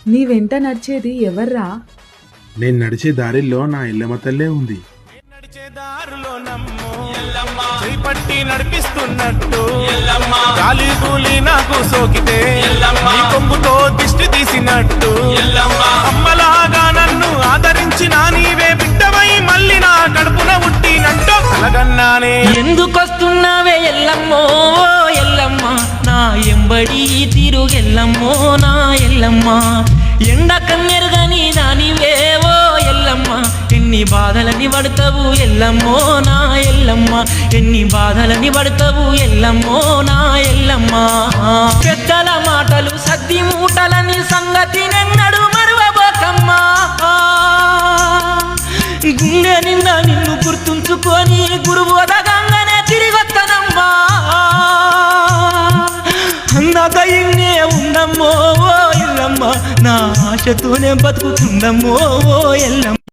నీ వెంట నడిచేది ఎవర్రా? నేను నడిచే దారిలో నా ఎల్లమ్మ తల్లే ఉంది. పట్టి నడిపిస్తున్నట్టు గాలి కూలి నాకు సోకితే నీ కొంగుతో దిష్టి తీసినట్టు అమ్మలాగా నన్ను ఆదరించిన నీవే బిడ్డవై మళ్ళీ నా కడుపున పుట్టినట్టు కలగన్నానే. ఎందుకొస్తున్నావే ఎల్లమ్మో ఎల్లమ్మ, నా ఎంబడి తిరుగెల్లమ్మో నా ఎల్లమ్మ. ఎండ కన్నెరుగని దానివేవో ఎల్లమ్మ, ఎన్ని బాధలని పడతావు ఎల్లమ్మో నా ఎల్లమ్మ, ఎన్ని బాధలని పడతావు ఎల్లమ్మో నా ఎల్లమ్మ. పెద్దల మాటలు సద్ది మూటలని సంగతి నెన్నడు మరువబోకమ్మా. గుండె నిండా నిన్ను గుర్తుంచుకొని గురువోదగంగానే తిరిగొత్తనమ్మా. అన్నాక ఇన్నే ఉండమ్మో ఎల్లమ్మ, నా ఆశతోనే బతుకుతుండమ్మో ఎల్లమ్మ.